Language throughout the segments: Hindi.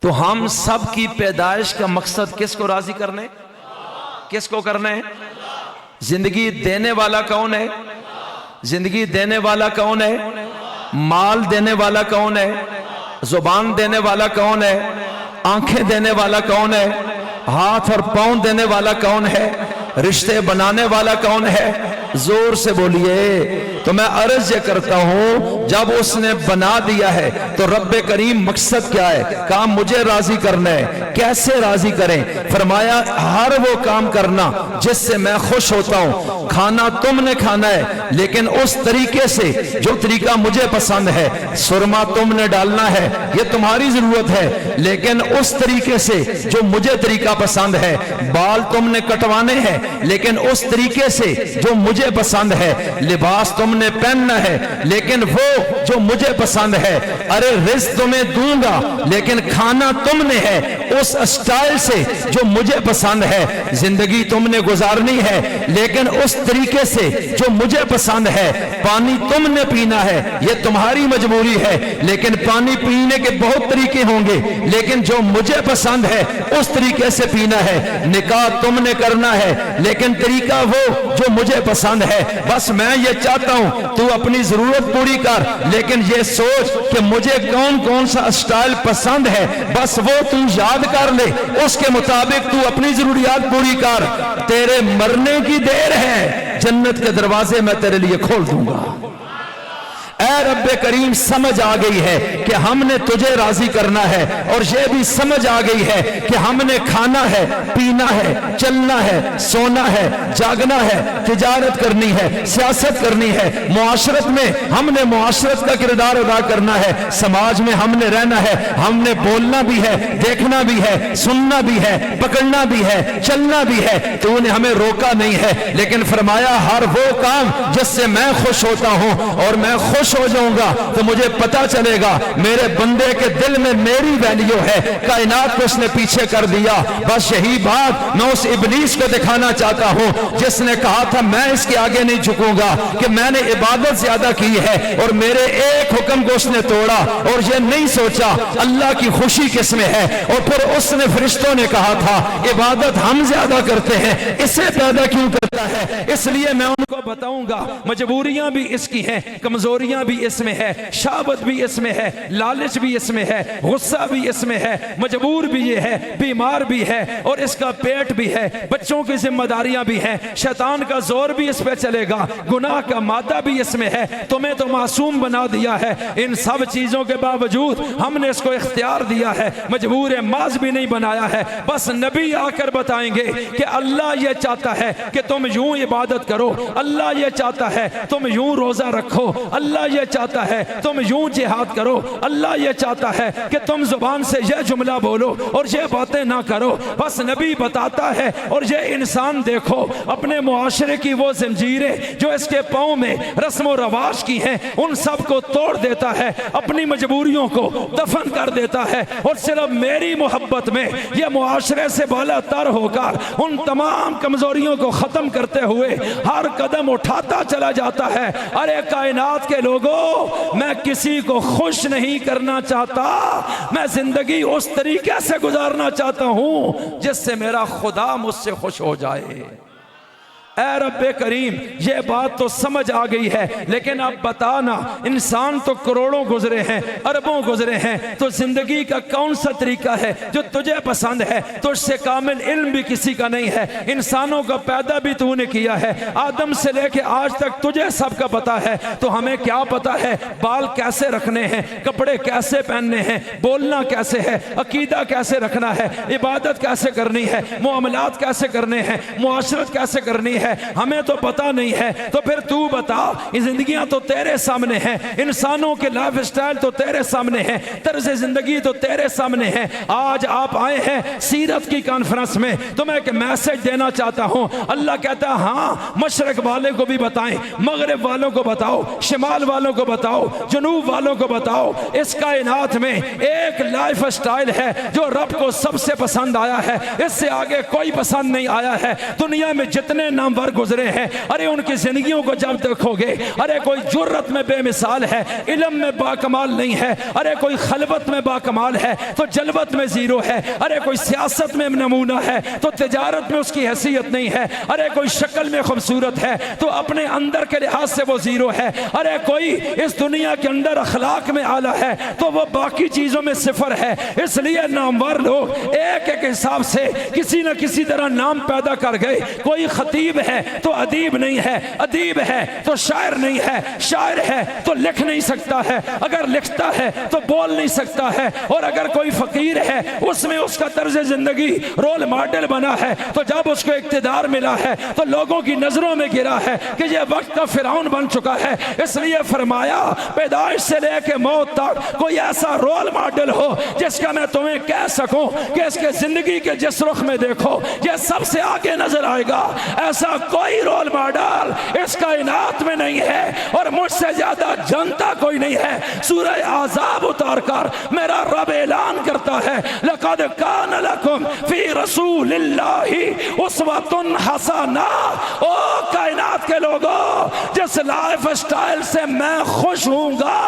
तो हम सब की पैदाइश का मकसद किसको राजी करने, किसको करना है? जिंदगी देने वाला कौन है? जिंदगी देने वाला कौन है? माल देने वाला कौन है? जुबान देने वाला कौन है? आंखें देने वाला कौन है? हाथ और पांव देने वाला कौन है? रिश्ते बनाने वाला कौन है? जोर से बोलिए। तो मैं अर्ज ये करता हूं, जब उसने बना दिया है तो रब्बे करीम मकसद क्या है? काम मुझे राजी करना है। कैसे राजी करें? फरमाया हर वो काम करना जिससे मैं खुश होता हूं। खाना तुमने खाना है लेकिन उस तरीके से जो तरीका मुझे पसंद है। सुरमा तुमने डालना है, ये तुम्हारी जरूरत है, लेकिन उस तरीके से जो मुझे तरीका पसंद है। बाल तुमने कटवाने हैं लेकिन उस तरीके से जो मुझे पसंद है। लिबास तुमने पहनना है लेकिन वो जो मुझे पसंद है। अरे रिज़्क़ तुम्हें दूंगा लेकिन खाना तुमने है उस स्टाइल से जो मुझे पसंद है। जिंदगी तुमने गुजारनी है लेकिन उस तरीके से जो मुझे पसंद है। पानी तुमने पीना है, ये तुम्हारी मजबूरी है, लेकिन पानी पीने के बहुत तरीके होंगे, लेकिन जो मुझे पसंद है उस तरीके से पीना है। निकाह तुमने करना है लेकिन तरीका वो जो मुझे पसंद है। बस मैं ये चाहता हूं तू अपनी जरूरत पूरी कर, लेकिन ये सोच कि मुझे कौन कौन सा स्टाइल पसंद है, बस वो तू याद कर ले, उसके मुताबिक तू अपनी जरूरियात पूरी कर। तेरे मरने की देर है, जन्नत के दरवाजे मैं तेरे लिए खोल दूंगा। ऐ रब्बे करीम समझ आ गई है कि हमने तुझे राजी करना है, और ये भी समझ आ गई है कि हमने खाना है, पीना है, चलना है, सोना है, जागना है, तिजारत करनी है, सियासत करनी है, मुआशरत में हमने मुआशरत का किरदार अदा करना है, समाज में हमने रहना है, हमने बोलना भी है, देखना भी है, सुनना भी है, पकड़ना भी है, चलना भी है। तूने हमें रोका नहीं है, लेकिन फरमाया हर वो काम जिससे मैं खुश होता हूं और मैं खुश हो जाऊंगा तो मुझे पता चलेगा मेरे बंदे के दिल में मेरी वैल्यू है। कायनात को उसने पीछे कर दिया। बस यही बात मैं उस इब्लीस को दिखाना चाहता हूं जिसने कहा था मैं इसके आगे नहीं झुकूंगा, कि मैंने इबादत ज्यादा की है और मेरे एक हुक्म को उसने तोड़ा, और ये नहीं सोचा अल्लाह की खुशी किसमें है। और फिर उसने फरिश्तों ने कहा था इबादत हम ज्यादा करते हैं, इसे पैदा क्यों करता है? इसलिए मैं उनको बताऊंगा मजबूरियां भी इसकी हैं, कमजोरियां भी इसमें है, शाबत भी इसमें है, लालच भी इसमें है, गुस्सा भी इसमें है, मजबूर भी ये है, बीमार भी है, और इसका पेट भी है, बच्चों की जिम्मेदारियां भी हैं, शैतान का जोर भी इस पे चलेगा, गुनाह का मादा भी इसमें है। तुम्हें तो मासूम बना दिया है, इन सब चीजों के बावजूद हमने इसको इख्तियार दिया है, मजबूर माज भी नहीं बनाया है। बस नबी आकर बताएंगे कि अल्लाह ये चाहता है कि तुम यूं इबादत करो, अल्लाह ये चाहता है तुम यूं रोजा रखो, अल्लाह ये चाहता है तुम यूं जिहाद करो, अल्लाह ये चाहता है कि तुम जुबान से यह जुमला बोलो और ये बातें ना करो। बस नबी बताता है, और ये इंसान देखो अपने मुआशरे की वो जंजीरें जो इसके पांव में रस्म व रवाज की हैं, उन सब को तोड़ देता है, अपनी मजबूरियों को दफन कर देता है, और सिर्फ मेरी मोहब्बत में यह मुआशरे से बाला तर होकर उन तमाम कमजोरियों को खत्म करते हुए हर कदम उठाता चला जाता है। अरे कायनात के लोगों, मैं किसी को खुश नहीं करना चाहता, मैं जिंदगी उस तरीके से गुजारना चाहता हूं जिससे मेरा खुदा मुझसे खुश हो जाए। ऐ रब्बे करीम, ये बात तो समझ आ गई है, लेकिन अब बताना, इंसान तो करोड़ों गुजरे हैं, अरबों गुजरे हैं, तो जिंदगी का कौन सा तरीका है जो तुझे पसंद है? तुझसे कामिल इल्म भी किसी का नहीं है। इंसानों का पैदा भी तूने किया है, आदम से लेके आज तक तुझे सबका पता है, तो हमें क्या पता है बाल कैसे रखने हैं, कपड़े कैसे पहनने हैं, बोलना कैसे है, अकीदा कैसे रखना है, इबादत कैसे करनी है, मुआमलात कैसे करने हैं, मुआशरत कैसे करनी है, हमें तो पता नहीं है। तो फिर तू बता, ये जिंदगियां तो तेरे सामने हैं, इंसानों के लाइफ स्टाइल तो तेरे सामने हैं, तर्ज जिंदगी तो तेरे सामने है। आज आप आए हैं सीरत की कॉन्फ्रेंस में, तो मैं एक मैसेज देना चाहता हूं। अल्लाह कहता है हाँ, मशरक वाले को भी बताएं, मगरिब वालों को बताओ, शिमाल वालों को बताओ, जनूब वालों को बताओ, इस कायनात में एक लाइफ स्टाइल है जो रब को सबसे पसंद आया है, इससे आगे कोई पसंद नहीं आया है। दुनिया में जितने नाम नामवर गुजरे हैं, अरे उनकी जिंदगियों को जब देखोगे, अरे कोई जुर्रत में बेमिसाल है, इल्म में बाकमाल नहीं है, अरे कोई खलबत में बाकमाल है तो जलबत में जीरो है, अरे कोई सियासत में नमूना है तो तिजारत में उसकी हैसियत नहीं है, अरे कोई शक्ल में खूबसूरत है तो अपने अंदर के लिहाज से वो जीरो है, अरे कोई इस दुनिया के अंदर अखलाक में आला है तो वो बाकी चीजों में सिफर है। इसलिए नामवर लोग एक एक हिसाब से किसी न किसी तरह नाम पैदा कर गए। कोई खतीब है तो अदीब नहीं है, अदीब है तो शायर नहीं है, शायर है तो लिख नहीं सकता है, अगर लिखता है तो बोल नहीं सकता है, और अगर कोई फकीर है उसमें उसका तर्ज जिंदगी रोल मॉडल बना है, तो जब उसको इक्तिदार मिला है तो लोगों की नजरों में गिरा है कि ये वक्त का फिरौन बन चुका है। इसलिए फरमाया पैदाइश से लेके मौत तक कोई ऐसा रोल मॉडल हो जिसका मैं तुम्हें कह सकूं कि इसके जिंदगी के जिस रुख में देखो ये सबसे आगे नजर आएगा, ऐसा कोई रोल मॉडल इस कायनात में नहीं है और मुझसे ज्यादा जानता कोई नहीं है। सूरह आज़ाब उतार कर मेरा रब ऐलान करता है, लक़द कान लकुम फी रसूलिल्लाहि उस्वतुन हसना। ओ कायनात के लोगों, जिस लाइफ स्टाइल से मैं खुश हूंगा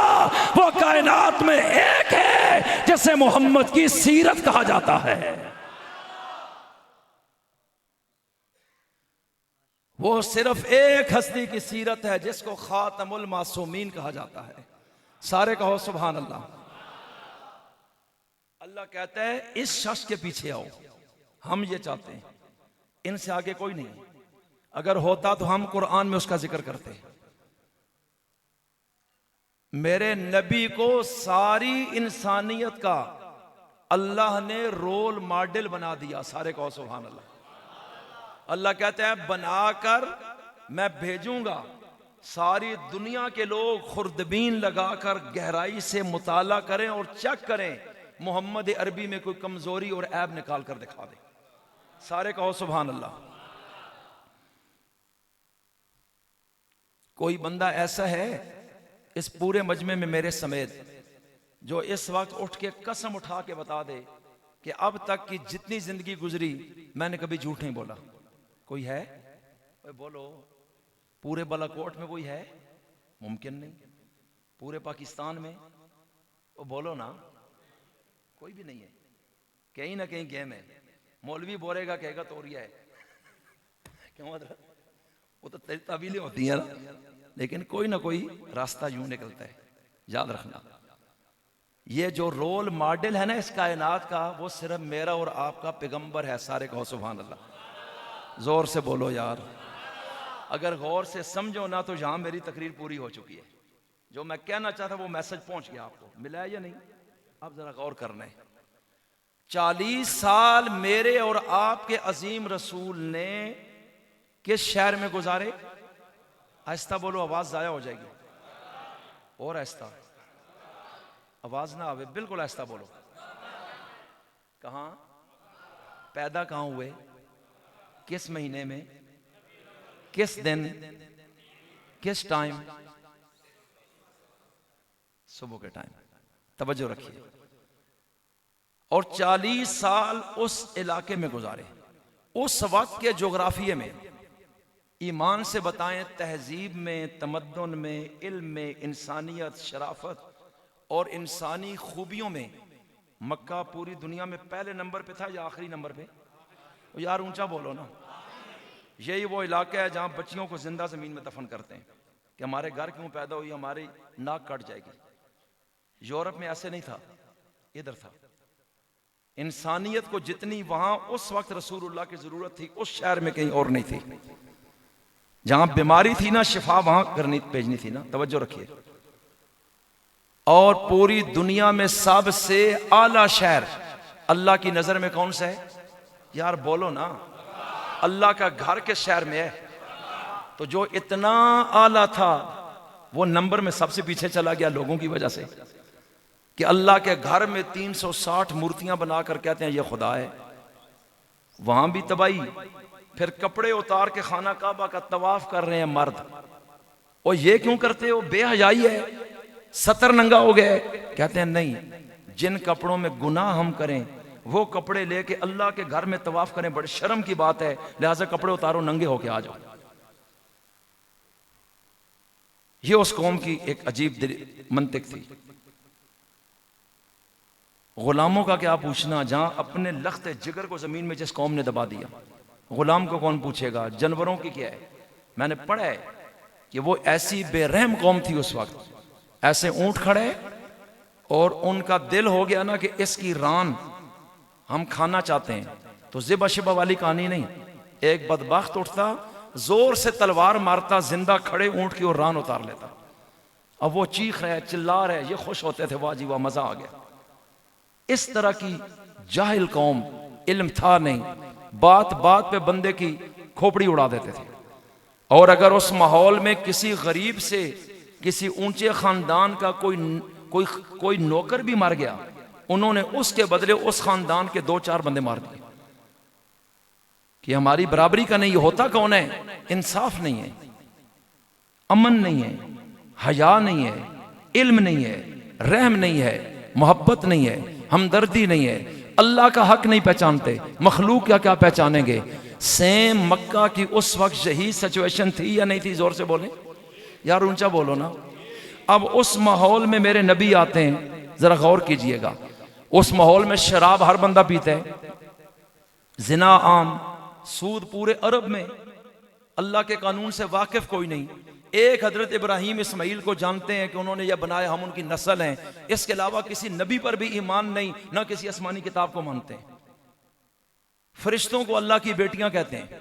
वो कायनात में एक है जिसे मोहम्मद की सीरत कहा जाता है। वो सिर्फ एक हस्ती की सीरत है जिसको खातमुल मासूमीन कहा जाता है। सारे कहो सुभान अल्लाह। अल्लाह कहता है इस शख्स के पीछे आओ, हम ये चाहते हैं, इनसे आगे कोई नहीं। अगर होता तो हम कुरान में उसका जिक्र करते। मेरे नबी को सारी इंसानियत का अल्लाह ने रोल मॉडल बना दिया। सारे कहो सुभान अल्लाह। अल्लाह कहता है बनाकर मैं भेजूंगा, सारी दुनिया के लोग खुर्दबीन लगाकर गहराई से मुताला करें और चेक करें मोहम्मद अरबी में कोई कमजोरी और ऐब निकाल कर दिखा दे। सारे कहो सुभान अल्लाह। कोई बंदा ऐसा है इस पूरे मजमे में मेरे समेत जो इस वक्त उठ के कसम उठा के बता दे कि अब तक की जितनी जिंदगी गुजरी मैंने कभी झूठ नहीं बोला? कोई है? बोलो। पूरे बालाकोट में कोई है? मुमकिन नहीं। पूरे पाकिस्तान में? वो बोलो ना, कोई भी नहीं है। कहीं ना कहीं गेम है। मौलवी बोलेगा कहेगा तोरिया है। क्यों मतलब? वो तो तवीलें होती है ना, लेकिन कोई ना कोई रास्ता यूं निकलता है। याद रखना, ये जो रोल मॉडल है ना इस कायनात का, वो सिर्फ मेरा और आपका पैगंबर है। सारे कहो सुभान अल्लाह। जोर से बोलो यार। अगर गौर से समझो ना तो यहां मेरी तकरीर पूरी हो चुकी है। जो मैं कहना चाहता वो मैसेज पहुंच गया। आपको मिला है या नहीं? आप जरा गौर करना है। 40 साल मेरे और आपके अजीम रसूल ने किस शहर में गुजारे? आहिस्ता बोलो, आवाज जाया हो जाएगी। और आहिस्ता, आवाज ना आवे, बिल्कुल आहिस्ता बोलो। कहां पैदा कहां हुए? किस महीने में? किस दिन? किस टाइम? सुबह के टाइम। तवज्जो रखिए। और 40 साल उस इलाके में गुजारे। उस वक्त के जोग्राफिये में, ईमान से बताएं, तहजीब में, तमद्दुन में, इल्म में, इंसानियत, शराफत और इंसानी खूबियों में मक्का पूरी दुनिया में पहले नंबर पे था या आखिरी नंबर पे? यार ऊंचा बोलो ना। यही वो इलाका है जहां बच्चियों को जिंदा जमीन में दफन करते हैं कि हमारे घर क्यों पैदा हुई, हमारी नाक कट जाएगी। यूरोप में ऐसे नहीं था, इधर था। इंसानियत को जितनी वहां उस वक्त रसूलुल्लाह की जरूरत थी, उस शहर में कहीं और नहीं थी। जहां बीमारी थी ना, शिफा वहां करनी भेजनी थी ना। तवज्जो रखिए। और पूरी दुनिया में सबसे आला शहर अल्लाह की नजर में कौन सा है? यार बोलो ना। अल्लाह का घर के शहर में है। तो जो इतना आला था वो नंबर में सबसे पीछे चला गया लोगों की वजह से कि अल्लाह के घर में 360 मूर्तियां बनाकर कहते हैं ये खुदा है। वहां भी तबाही। फिर कपड़े उतार के खाना काबा का तवाफ कर रहे हैं मर्द। और ये क्यों करते हो? बेहयाई है, सतर नंगा हो गए। कहते हैं नहीं, जिन कपड़ों में गुनाह हम करें वो कपड़े लेके अल्लाह के घर में तवाफ करें, बड़ी शर्म की बात है, लिहाजा कपड़े उतारो, नंगे होके आ जाओ। ये उस कौम की एक अजीब मंतिक थी। गुलामों का क्या पूछना, जहां अपने लख्त जिगर को जमीन में जिस कौम ने दबा दिया, गुलाम को कौन पूछेगा। जानवरों की क्या है, मैंने पढ़ा है कि वो ऐसी बेरहम कौम थी उस वक्त, ऐसे ऊंट खड़े और उनका दिल हो गया ना कि इसकी रान हम खाना चाहते हैं, तो ज़िबा शिबा वाली कहानी नहीं। एक बदबख्त उठता, जोर से तलवार मारता, जिंदा खड़े ऊंट की और रान उतार लेता। अब वो चीख रहे, चिल्ला रहे, ये खुश होते थे, वाह जी वाह, मजा आ गया। इस तरह की जाहिल कौम, इल्म था नहीं, बात बात पे बंदे की खोपड़ी उड़ा देते थे। और अगर उस माहौल में किसी गरीब से, किसी ऊंचे खानदान का कोई नौकर भी मर गया, उन्होंने उसके बदले उस खानदान के 2-4 बंदे मार दिए कि हमारी बराबरी का नहीं। होता कौन है? इंसाफ नहीं है, अमन नहीं है, हया नहीं है, इल्म नहीं है, रहम नहीं है, मोहब्बत नहीं है, हमदर्दी नहीं है, अल्लाह का हक नहीं पहचानते, मखलूक क्या क्या पहचानेंगे। सेम मक्का की उस वक्त यही सिचुएशन थी या नहीं थी? जोर से बोलें यार, ऊंचा बोलो ना। अब उस माहौल में मेरे नबी आते हैं, जरा गौर कीजिएगा। उस माहौल में शराब हर बंदा पीता है, जिना आम, सूद पूरे अरब में, अल्लाह के कानून से वाकिफ कोई नहीं। एक हजरत इब्राहीम इस्माइल को जानते हैं कि उन्होंने यह बनाया, हम उनकी नस्ल हैं। इसके अलावा किसी नबी पर भी ईमान नहीं, ना किसी आसमानी किताब को मानते हैं। फरिश्तों को अल्लाह की बेटियां कहते हैं।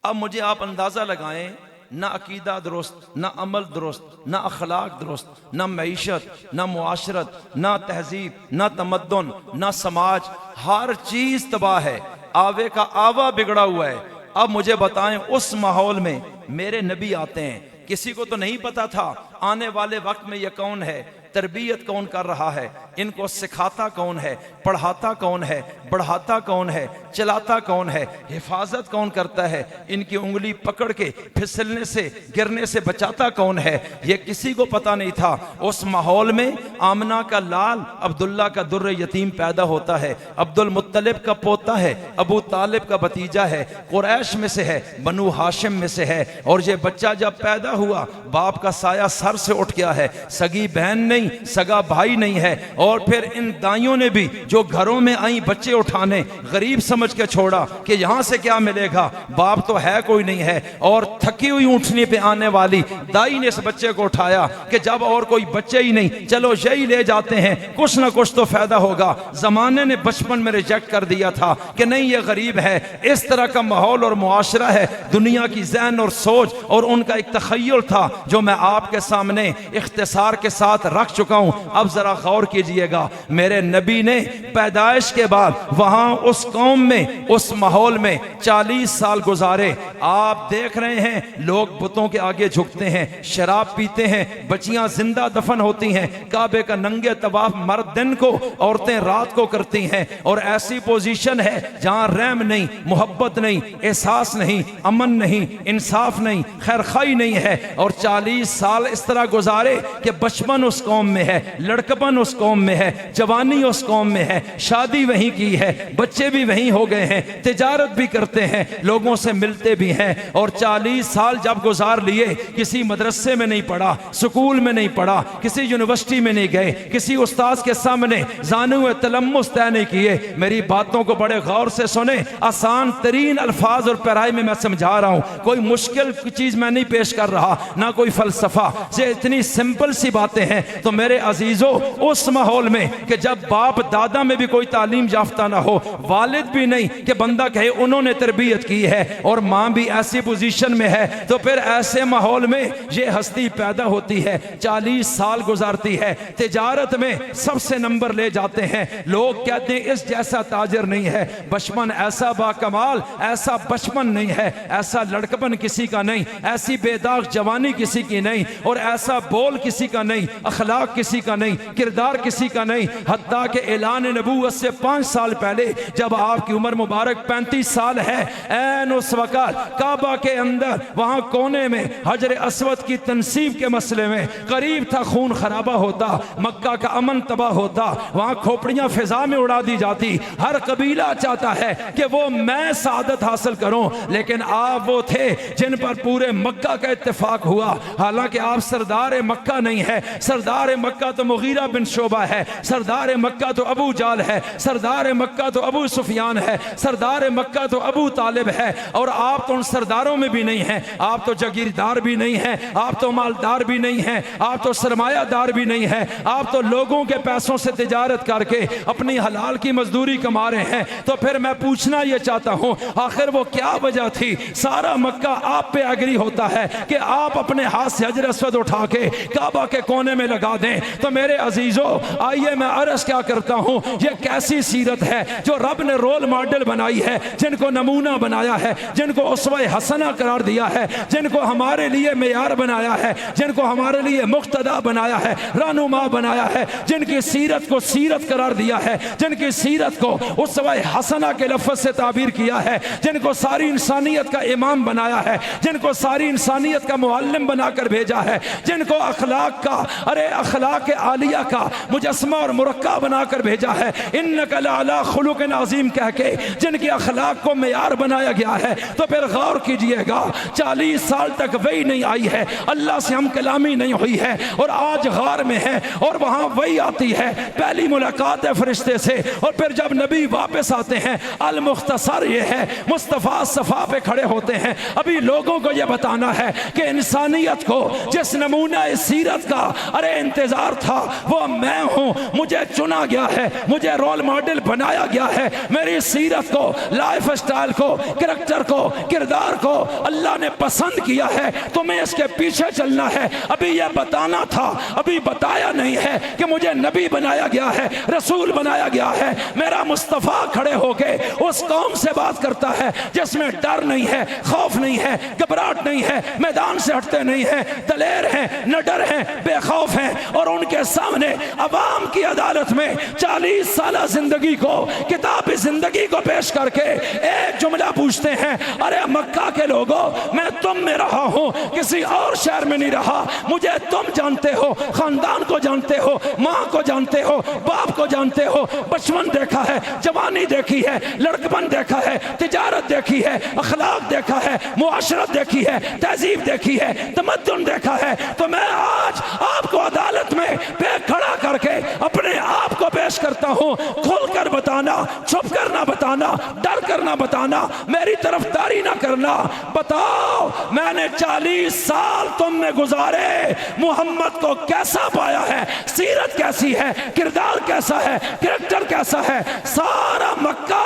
अब मुझे आप अंदाजा लगाएं, ना अकीदा दुरुस्त, ना अमल दुरुस्त, ना अखलाक दुरुस्त, ना मईशत, ना मुआशरत, ना तहजीब, ना तमद्दुन, ना समाज, हर चीज तबाह है, आवे का आवा बिगड़ा हुआ है। अब मुझे बताएं, उस माहौल में मेरे नबी आते हैं, किसी को तो नहीं पता था आने वाले वक्त में यह कौन है, तरबियत कौन कर रहा है, इनको सिखाता कौन है, पढ़ाता कौन है, बढ़ाता कौन है, चलाता कौन है, हिफाजत कौन करता है, इनकी उंगली पकड़ के फिसलने से, गिरने से बचाता कौन है, ये किसी को पता नहीं था। उस माहौल में आमना का लाल अब्दुल्ला का दुर्र यतीम पैदा होता है, अब्दुल मुत्तलिब का पोता है, अबू तालिब का भतीजा है, कुरैश में से है, बनु हाशिम में से है। और ये बच्चा जब पैदा हुआ, बाप का साया सर से उठ गया है, सगी बहन नहीं, सगा भाई नहीं है। और फिर इन दाइयों ने भी जो घरों में आई बच्चे उठाने, गरीब समझ के छोड़ा कि यहां से क्या मिलेगा, बाप तो है कोई नहीं है। और थकी हुई ऊंटनी पे आने वाली दाई ने इस बच्चे को उठाया कि जब और कोई बच्चे ही नहीं, चलो यही ले जाते हैं, कुछ ना कुछ तो फायदा होगा। जमाने ने बचपन में रिजेक्ट कर दिया था कि नहीं ये गरीब है। इस तरह का माहौल और मुआशरा है, दुनिया की ज़हन और सोच और उनका एक तखय्युल था जो मैं आपके सामने इख्तिसार के साथ रख चुका हूं। अब जरा गौर कीजिएगा, मेरे नबी ने पैदाइश के बाद वहां उस कौम में, उस माहौल में 40 साल गुजारे। आप देख रहे हैं लोग बुतों के आगे झुकते हैं, शराब पीते हैं, बच्चियां जिंदा दफन होती हैं, काबे का नंगे तवाफ मर्द दिन को, औरतें रात को करती हैं। और ऐसी पोजीशन है जहां रहम नहीं, मोहब्बत नहीं, एहसास नहीं, अमन नहीं, इंसाफ नहीं, खैर खाई नहीं है। और 40 साल इस तरह गुजारे कि बचपन उस कौम में है, लड़कपन उस कौम में है, जवानी उस कौम में है, शादी वहीं की है, बच्चे भी वहीं हो गए हैं, तिजारत भी करते हैं, लोगों से मिलते भी हैं। और 40 साल जब गुजार लिए, किसी मदरसे में नहीं पढ़ा, स्कूल में नहीं पढ़ा, किसी यूनिवर्सिटी में नहीं गए, किसी उस्ताद के सामने जानुए तलम्मुस तय नहीं किए। मेरी बातों को बड़े गौर से सुने, आसान तरीन अल्फाज और पैराई में मैं समझा रहा हूं, कोई मुश्किल चीज मैं नहीं पेश कर रहा, ना कोई फलसफा, ये इतनी सिंपल सी बातें हैं। तो मेरे अजीजों, उस माहौल में कि जब बाप दादा में भी कोई तालीम याफ्ता ना हो, वालिद भी नहीं कि बंदा कहे उन्होंने तरबियत की है, और माँ भी ऐसी पोजीशन में है, तो फिर ऐसे माहौल में ये हस्ती पैदा होती है, 40 साल गुजारती है, तिजारत में सबसे नंबर ले जाते हैं। लोग कहते हैं इस जैसा ताजिर नहीं है, बचपन ऐसा बाकमाल, ऐसा बचपन नहीं है, ऐसा लड़कपन किसी का नहीं, ऐसी बेदाग जवानी किसी की नहीं, और ऐसा बोल किसी का नहीं, अखलाक अखलाक किसी का नहीं, किरदार किसी का नहीं। हत्ता के ऐलान नबूवत से 5 साल पहले जब आपकी उम्र मुबारक 35 साल है, ऐन उस वक़्त काबा के अंदर वहाँ कोने में हजर अस्वद की तनसीब के मसले में करीब था खून खराबा होता, मक्का का अमन तबाह होता, वहाँ खोपड़ियाँ फिजा में उड़ा दी जाती। हर कबीला चाहता है कि वो मैं सादत हासिल करूं, लेकिन आप वो थे जिन पर पूरे मक्का का इत्तेफाक हुआ। हालांकि आप सरदार मक्का नहीं है, सरदार मक्का तो मुगीरा बिन शोबा है, सरदार मक्का तो अबू जाल है, सरदार मक्का तो अबू सुफियान है, सरदार मक्का तो अबू तालिब है। और आप तो उन सरदारों में भी नहीं हैं, आप तो जागीरदार भी नहीं हैं, आप तो मालदार भी नहीं हैं, आप तो सरमायादार भी नहीं हैं, आप तो लोगों के पैसों से तिजारत करके अपनी हलाल की मजदूरी कमा रहे हैं। तो फिर मैं पूछना यह चाहता हूं, आखिर वो क्या वजह थी? सारा मक्का आप पे एग्री होता है कि आप अपने हाथ से हजर अस्वद उठा के काबा के कोने में लगा दें। तो मेरे अजीजों, आइए मैं अर्ज क्या करता हूं, ये कैसी सीरत है जो रब ने रोल मॉडल बनाई है, जिनको नमूना बनाया है, जिनको उसवा हसना करार दिया है, जिनको हमारे लिए मेयार बनाया है, जिनको हमारे लिए मुक्तदा बनाया है, रहनुमा बनाया है, जिनकी सीरत को सीरत करार दिया है, जिनकी सीरत को उसवा हसना के लफ्ज़ से ताबीर किया है, जिनको सारी इंसानियत का इमाम बनाया है, जिनको सारी इंसानियत का मुअल्लिम बनाकर भेजा है, जिनको अखलाक का, अरे अखलाक आलिया का मुजस्मा और मुरक्का बनाकर भेजा है, इन्नका लअला खुलुक़िन अज़ीम कह के जिनके अखलाक को मेयार बनाया गया है। तो फिर गौर कीजिएगा, 40 साल तक वही नहीं आई है, अल्लाह से हम कलामी नहीं हुई है, और आज गार में है और वहाँ वही आती है, पहली मुलाकात है फरिश्ते से। और फिर जब नबी वापस आते हैं, अल मुख्तसर ये है, मुस्तफ़ा सफ़ा पे खड़े होते हैं। अभी लोगों को यह बताना है कि इंसानियत को जिस नमूना सीरत का अरे इंतजार था वो मैं हूँ, मुझे चुना गया है, मुझे रोल मॉडल बनाया गया है। मेरी सीरत को, लाइफ स्टाइल को, करैक्टर को, किरदार को अल्लाह ने पसंद किया है, तुम्हें इसके पीछे चलना है। अभी यह बताना था, अभी बताया नहीं है कि मुझे नबी बनाया गया है, रसूल बनाया गया है। मेरा मुस्तफ़ा खड़े होके उस कौम से बात करता है जिसमें डर नहीं है, खौफ नहीं है, घबराहट नहीं है, मैदान से हटते नहीं है, दलेर हैं, निडर हैं, बेखौफ हैं। और उनके सामने अवाम की अदालत में 40 साल जिंदगी को, किताब जिंदगी को पेश करके एक जुमला पूछते हैं, अरे मक्का के लोगों, मैं तुम में रहा हूं, किसी और शहर में नहीं रहा, मुझे तुम जानते हो, खानदान को जानते हो, माँ को जानते हो, बाप को जानते हो, बचपन देखा है, जवानी देखी है, लड़कपन देखा है, तिजारत देखी है, अखलाक देखा है, मुआशरत देखी है, तहजीब देखी है, तमद्दुन देखा है। तो मैं आज आपको अदालत में पे खड़ा करके अपने आप को पेश करता हूं, खुलकर बताना, छुप कर ना बताना, डर कर ना बताना, मेरी तरफदारी ना करना। बताओ मैंने 40 साल तुम में गुजारे, मोहम्मद को कैसा पाया है, सीरत कैसी है, किरदार कैसा है, कैरेक्टर कैसा है। सारा मक्का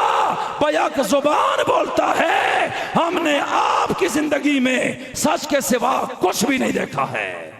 बयाक जुबान बोलता है, हमने आपकी जिंदगी में सच के सिवा कुछ भी नहीं देखा है।